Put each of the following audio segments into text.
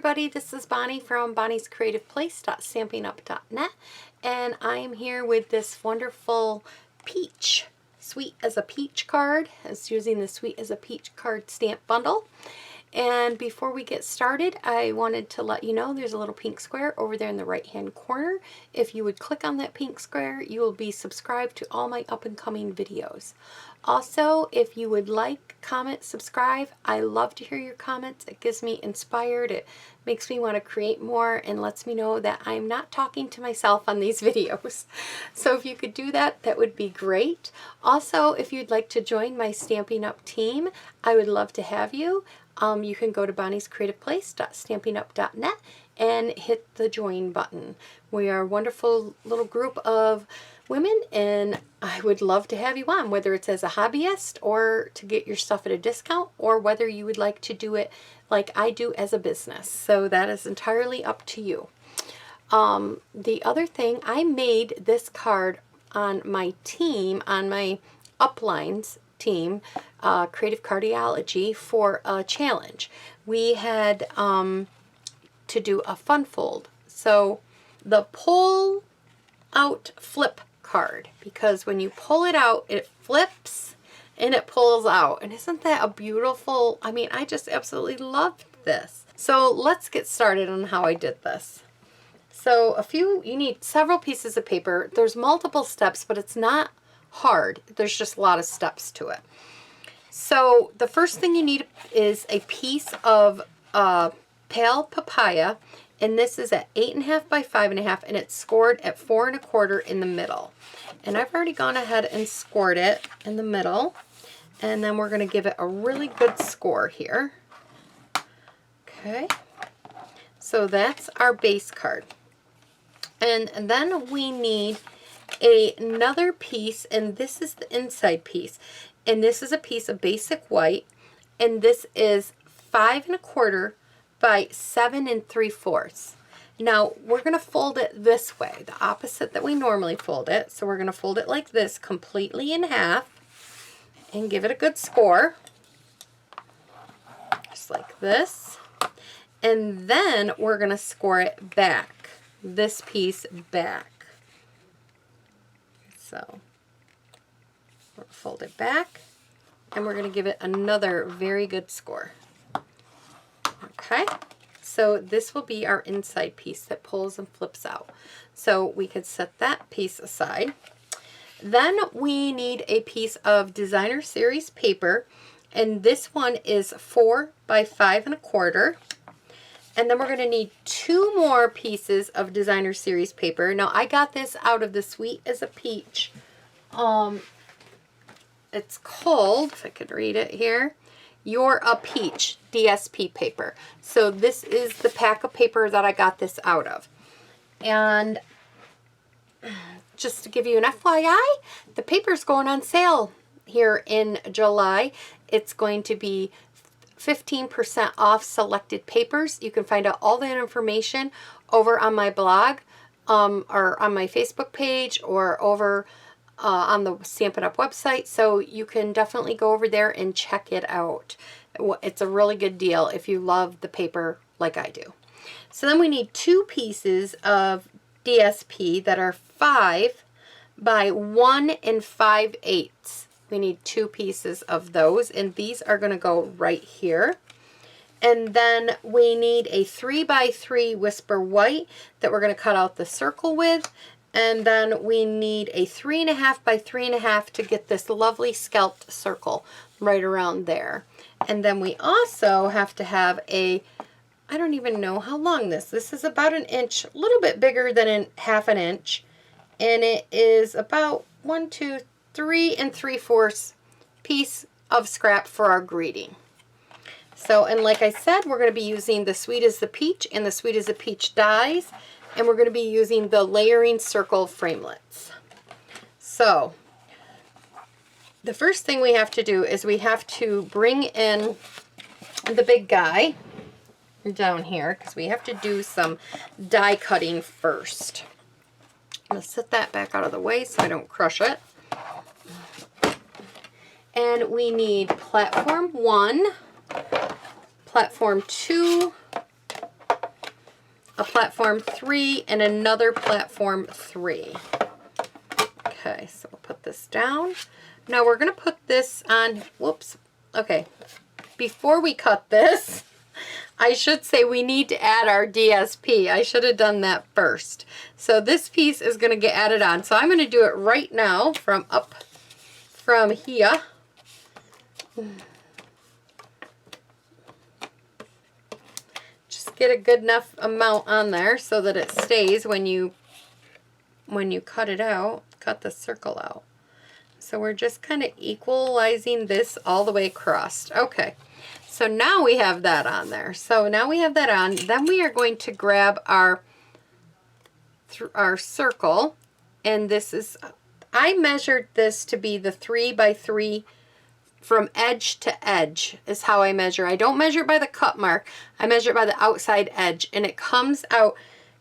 everybody, this is Bonnie from Bonnie's Creative Place.stampinup.net, and I am here with this wonderful peach, Sweet as a Peach card. It's using the Sweet as a Peach card stamp bundle. And before we get started, I wanted to let you know there's a little pink square over there in the right hand corner. If you would click on that pink square, you will be subscribed to all my up and coming videos. Also, if you would like, comment, subscribe. I love to hear your comments. It gets me inspired. It makes me want to create more and lets me know that I'm not talking to myself on these videos. So if you could do that, that would be great. Also, if you'd like to join my Stampin' Up! Team, I would love to have you. You can go to Bonnie's Creative Place.stampinup.net and hit the join button. We are a wonderful little group of women, and I would love to have you on, whether it's as a hobbyist or to get your stuff at a discount, or whether you would like to do it like I do as a business. So that is entirely up to you. The other thing, I made this card on my team, on my uplines team, Creative Cardiology, for a challenge. We had to do a fun fold. So the pull out flip card, because when you pull it out, it flips and it pulls out. And isn't that a beautiful, I mean, I just absolutely loved this. So let's get started on how I did this. So you need several pieces of paper. There's multiple steps, but it's not hard. There's just a lot of steps to it. So the first thing you need is a piece of pale papaya, and this is at 8.5 by 5.5, and it's scored at 4 1/4 in the middle. And I've already gone ahead and scored it in the middle, and then we're going to give it a really good score here. Okay, so that's our base card. And then we need another piece, and this is the inside piece, and this is a piece of basic white, and this is 5 1/4 by 7 3/4. Now we're going to fold it this way, the opposite that we normally fold it. So we're going to fold it like this, completely in half, and give it a good score, just like this. And then we're going to score it back, this piece back. So we'll fold it back, and we're going to give it another very good score. Okay, so this will be our inside piece that pulls and flips out. So we could set that piece aside. Then we need a piece of Designer Series paper, and this one is 4 by 5 1/4. And then we're going to need 2 more pieces of Designer Series paper. Now, I got this out of the Sweet as a Peach. It's called, if I could read it here, You're a Peach DSP paper. So this is the pack of paper that I got this out of. And just to give you an FYI, the paper's going on sale here in July. It's going to be 15% off selected papers. You can find out all that information over on my blog, or on my Facebook page, or over on the Stampin' Up! Website. So you can definitely go over there and check it out. It's a really good deal if you love the paper like I do. So then we need 2 pieces of DSP that are 5 by 1 5/8. We need 2 pieces of those, and these are going to go right here. And then we need a 3 by 3 Whisper White that we're going to cut out the circle with. And then we need a 3.5 by 3.5 to get this lovely scalped circle right around there. And then we also have to have a, I don't even know how long this is about 1 inch, a little bit bigger than 1/2 inch. And it is about 1, 2, 3 3/4 piece of scrap for our greeting. So, and like I said, we're going to be using the Sweet as the Peach and the Sweet as a Peach dies, and we're going to be using the layering circle framelits. So the first thing we have to do is we have to bring in the big guy down here, because we have to do some die cutting first. I'm going to set that back out of the way so I don't crush it. And we need platform 1, platform 2, a platform 3, and another platform 3. Okay, so we'll put this down. Now we're going to put this on, whoops, okay. Before we cut this, I should say we need to add our DSP. I should have done that first. So this piece is going to get added on. So I'm going to do it right now from here. Just get a good enough amount on there so that it stays when you cut it out, cut the circle out. So we're just kind of equalizing this all the way across. Okay, so now we have that on there. So now we have that on. Then we are going to grab our circle, and this is, I measured this to be the 3 by 3 from edge to edge is how I measure. I don't measure it by the cut mark. I measure it by the outside edge, and it comes out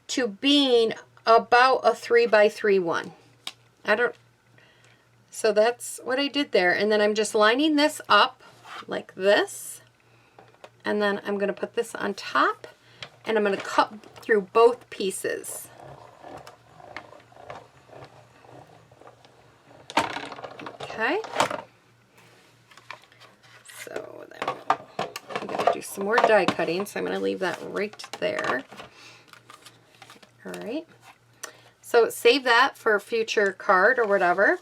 to being about a 3 by 3 one. So that's what I did there. And then I'm just lining this up like this. And then I'm going to put this on top, and I'm going to cut through both pieces. Okay. So then I'm going to do some more die cutting, so I'm going to leave that right there. All right. So save that for a future card or whatever.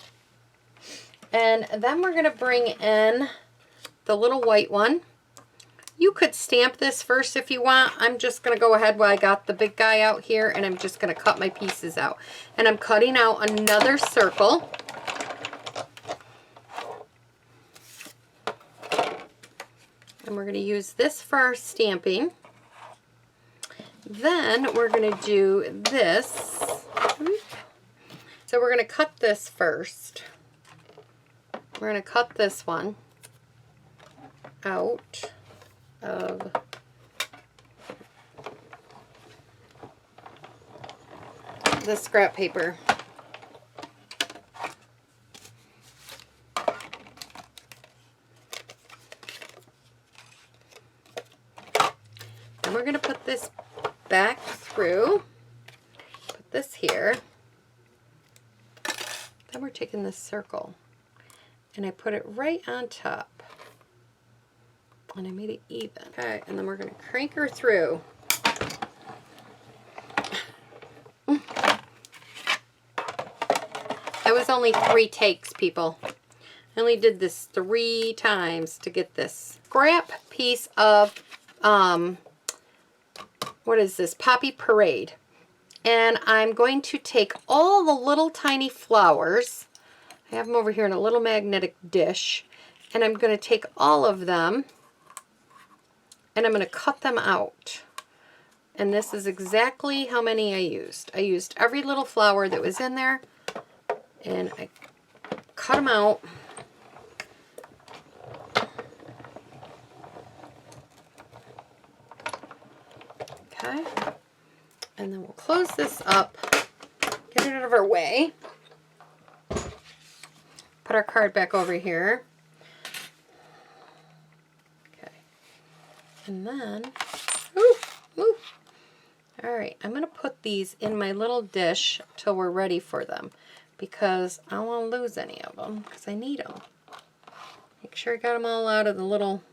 And then we're going to bring in the little white one. You could stamp this first if you want. I'm just going to go ahead while I got the big guy out here, and I'm just going to cut my pieces out. And I'm cutting out another circle. And we're going to use this for our stamping. Then we're going to do this. So we're going to cut this first. We're going to cut this one out of the scrap paper. And we're going to put this back through, put this here. Then we're taking this circle, and I put it right on top, and I made it even. Okay, and then we're going to crank her through. It was only 3 takes, people. I only did this 3 times to get this scrap piece of, what is this? Poppy Parade. And I'm going to take all the little tiny flowers. I have them over here in a little magnetic dish. And I'm going to take all of them, and I'm going to cut them out. And this is exactly how many I used. I used every little flower that was in there, and I cut them out. Okay. And then we'll close this up, get it out of our way, put our card back over here. Okay. And then, all right, I'm going to put these in my little dish till we're ready for them, because I don't want to lose any of them, because I need them. Make sure I got them all out of the little,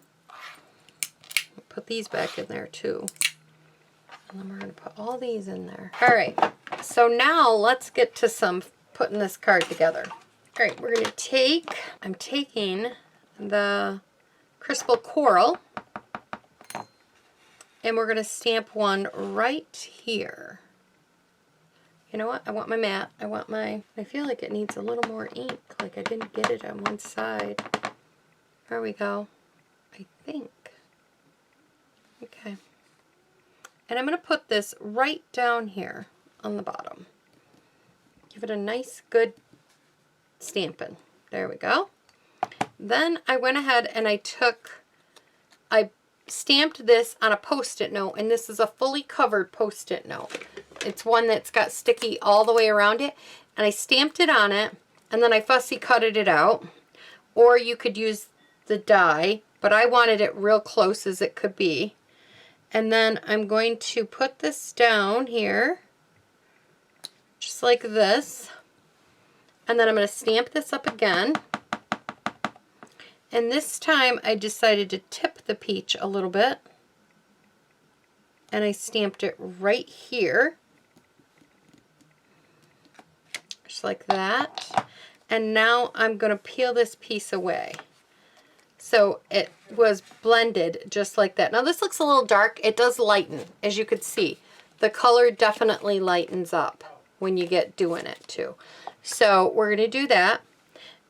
put these back in there too. And then we're going to put all these in there. All right, so now let's get to some putting this card together. All right, we're going to take, I'm taking the Crystal Coral, and we're going to stamp one right here. You know what? I want my mat. I feel like it needs a little more ink, like I didn't get it on one side. There we go, I think. Okay. And I'm going to put this right down here on the bottom. Give it a nice, good stamping. There we go. Then I went ahead and I stamped this on a Post-it note, and this is a fully covered Post-it note. It's one that's got sticky all the way around it, and I stamped it on it, and then I fussy cutted it out. Or you could use the die, but I wanted it real close as it could be. And then I'm going to put this down here, just like this. And then I'm going to stamp this up again. And this time I decided to tip the peach a little bit. And I stamped it right here. Just like that. And now I'm going to peel this piece away. So it was blended just like that. Now this looks a little dark. It does lighten, as you could see. The color definitely lightens up when you get doing it too. So we're going to do that.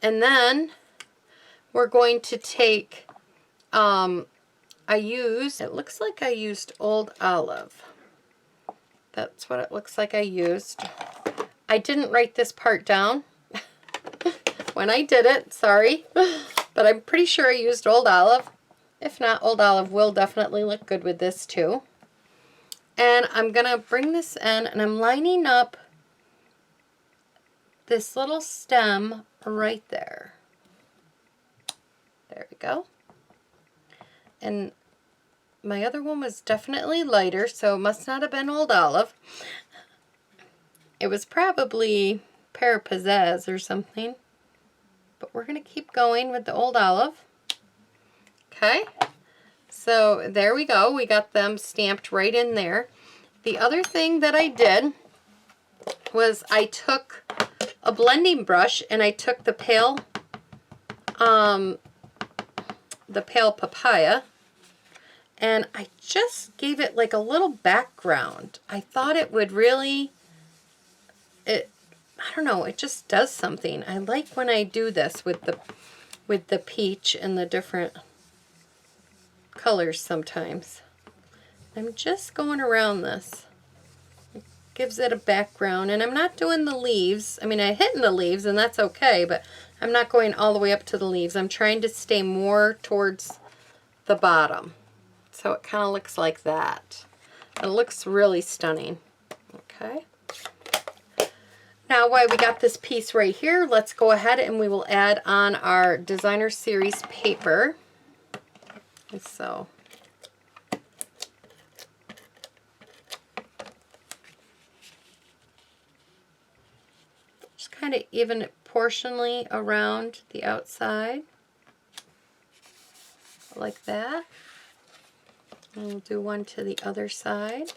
And then we're going to take, it looks like I used Old Olive. That's what it looks like I used. I didn't write this part down when I did it, sorry. But I'm pretty sure I used Old Olive. If not, Old Olive will definitely look good with this too. And I'm going to bring this in and I'm lining up this little stem right there. There we go. And my other one was definitely lighter, so it must not have been Old Olive. It was probably Pear Pizzazz or something. But we're going to keep going with the Old Olive. Okay. So there we go. We got them stamped right in there. The other thing that I did was I took a blending brush and I took the pale papaya, and I just gave it like a little background. I thought it would really, I don't know, it just does something. I like when I do this with the peach and the different colors sometimes. I'm just going around this. It gives it a background, and I'm not doing the leaves. I mean, I hit in the leaves, and that's okay, but I'm not going all the way up to the leaves. I'm trying to stay more towards the bottom. So it kind of looks like that. It looks really stunning. Okay. Now, while we got this piece right here, let's go ahead and we will add on our Designer Series paper. And so just kind of even it portionally around the outside, like that. And we'll do one to the other side.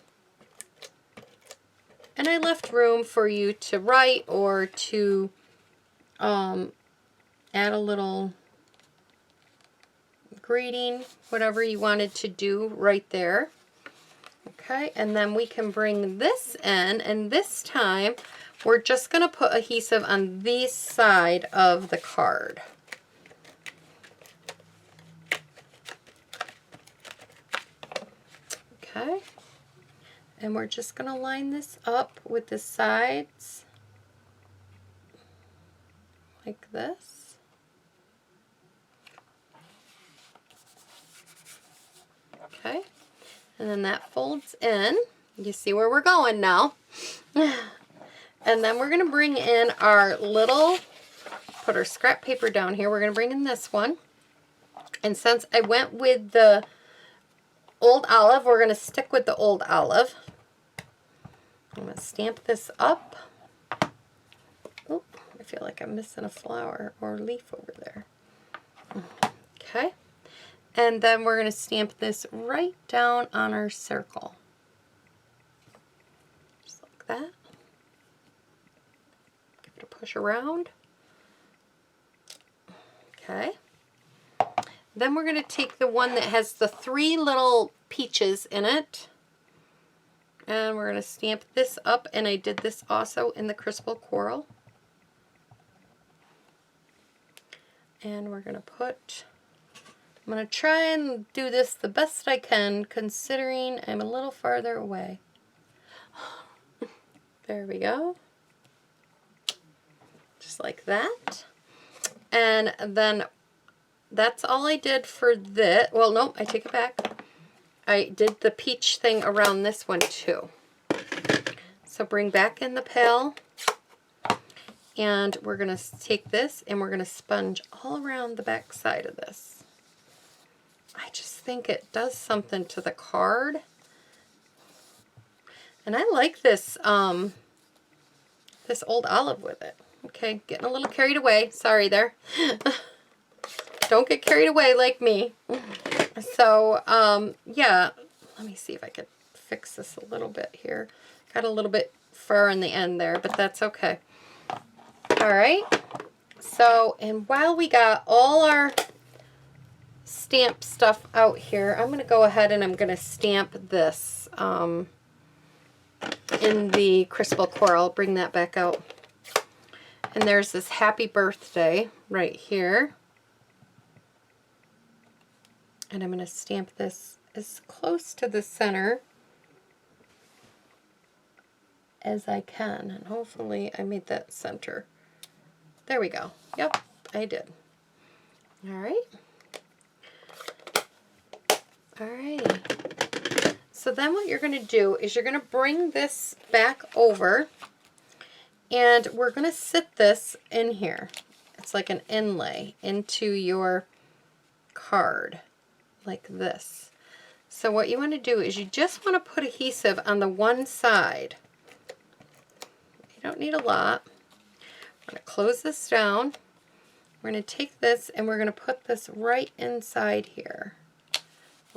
And I left room for you to write or to add a little greeting, whatever you wanted to do right there. Okay, and then we can bring this in, and this time we're just going to put adhesive on this side of the card. Okay, and we're just going to line this up with the sides like this. Okay, and then that folds in. You see where we're going now. And then we're going to bring in our little, put our scrap paper down here. We're going to bring in this one. And since I went with the Old Olive, we're going to stick with the Old Olive. I'm going to stamp this up. Oh, I feel like I'm missing a flower or leaf over there. Okay. And then we're going to stamp this right down on our circle. Just like that. Give it a push around. Okay. Then we're going to take the one that has the 3 little peaches in it. And we're going to stamp this up, and I did this also in the Crystal Coral. And we're going to put, I'm going to try and do this the best I can, considering I'm a little farther away. There we go. Just like that. And then that's all I did for this. Well, no, I take it back. I did the peach thing around this one too. So bring back in the pail, and we're going to take this and we're going to sponge all around the back side of this. I I just think it does something to the card. And I like this, this old olive with it. Okay, getting a little carried away. Sorry there. Don't get carried away like me. So, yeah, let me see if I could fix this a little bit here. Got a little bit fur in the end there, but that's okay. All right. So, and while we got all our stamp stuff out here, I'm going to go ahead and I'm going to stamp this in the Crystal Coral. Bring that back out. And there's this happy birthday right here. And I'm going to stamp this as close to the center as I can. And hopefully I made that center. There we go. Yep, I did. All right. All right. So then what you're going to do is you're going to bring this back over and we're going to sit this in here. It's like an inlay into your card like this. So what you want to do is you just want to put adhesive on the one side. You don't need a lot. I'm going to close this down. We're going to take this and we're going to put this right inside here.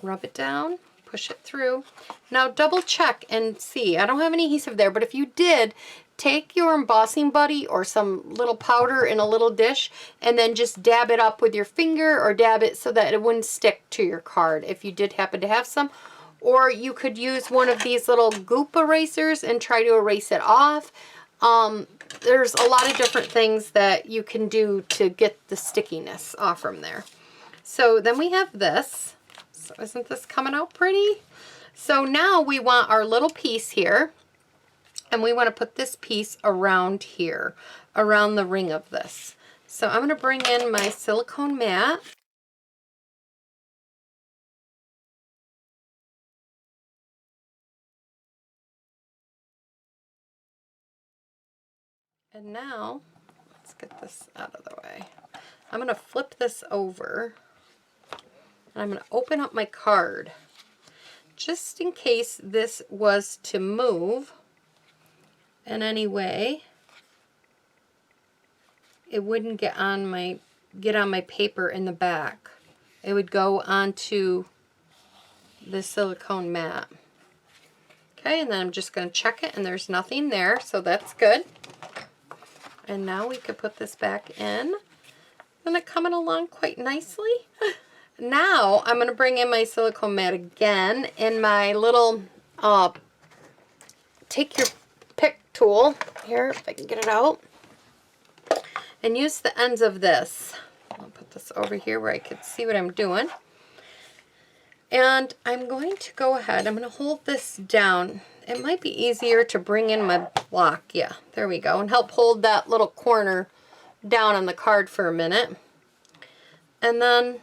Rub it down, push it through. Now double check and see. I don't have any adhesive there, but if you did, take your embossing buddy or some little powder in a little dish and then just dab it up with your finger or dab it so that it wouldn't stick to your card if you did happen to have some. Or you could use one of these little goop erasers and try to erase it off. There's a lot of different things that you can do to get the stickiness off from there. So then we have this. So isn't this coming out pretty? So now we want our little piece here, and we want to put this piece around here, around the ring of this. So I'm going to bring in my silicone mat. And now, let's get this out of the way. I'm going to flip this over, and I'm going to open up my card. Just in case this was to move in any way, it wouldn't get on my paper in the back. It would go onto the silicone mat. Okay, and then I'm just going to check it, and there's nothing there, so that's good. And now we could put this back in. Isn't it coming along quite nicely? Now I'm going to bring in my silicone mat again in my little take your pick tool here, if I can get it out, and use the ends of this. I'll put this over here where I can see what I'm doing. And I'm going to go ahead, I'm going to hold this down. It might be easier to bring in my block. Yeah, there we go. And help hold that little corner down on the card for a minute. And then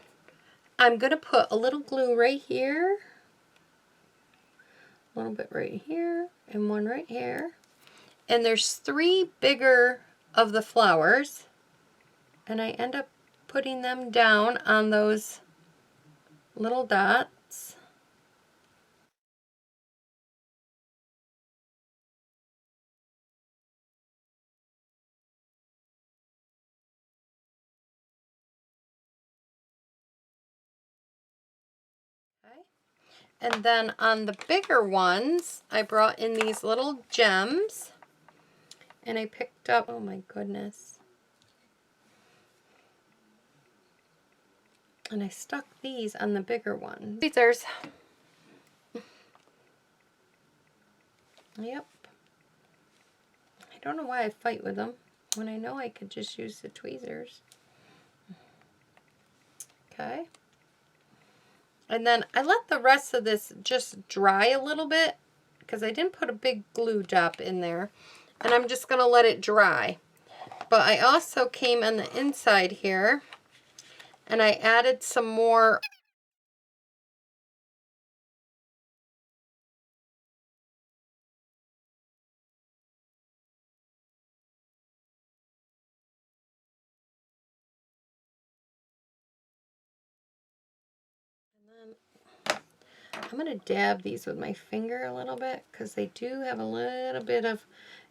I'm going to put a little glue right here, a little bit right here, and one right here. And there's 3 bigger of the flowers, and I end up putting them down on those little dots. Okay. And then on the bigger ones, I brought in these little gems, and I picked up, oh my goodness, and I stuck these on the bigger ones. Tweezers. Yep. I don't know why I fight with them when I know I could just use the tweezers. Okay. And then I let the rest of this just dry a little bit because I didn't put a big glue dot in there. And I'm just going to let it dry. But I also came on the inside here and I added some more . And I'm going to dab these with my finger a little bit because they do have a little bit of,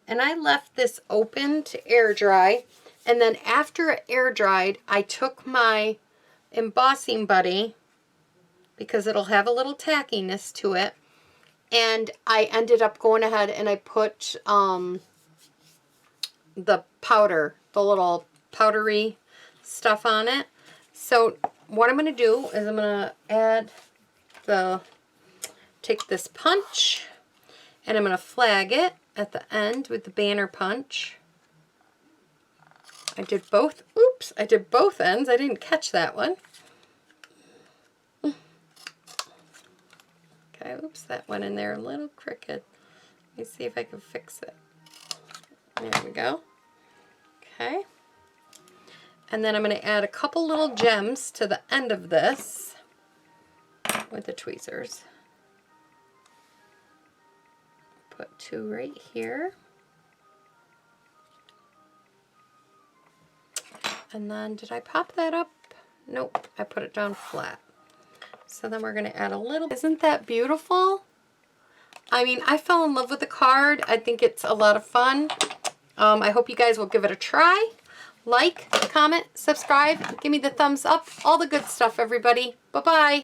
and I left this open to air dry. And then after it air dried, I took my embossing buddy because it'll have a little tackiness to it. And I ended up going ahead and I put the powder, the little powdery stuff on it. So what I'm going to do is I'm going to take this punch and I'm going to flag it at the end with the banner punch. I did both, oops, I did both ends. I didn't catch that one. Okay, oops, that went in there a little crooked. Let me see if I can fix it. There we go. Okay. And then I'm going to add a couple little gems to the end of this with the tweezers. Put two right here. And then, did I pop that up? Nope, I put it down flat. So then we're going to add a little. Isn't that beautiful? I mean, I fell in love with the card. I think it's a lot of fun. I hope you guys will give it a try. Like, comment, subscribe, give me the thumbs up, all the good stuff, everybody. Bye-bye.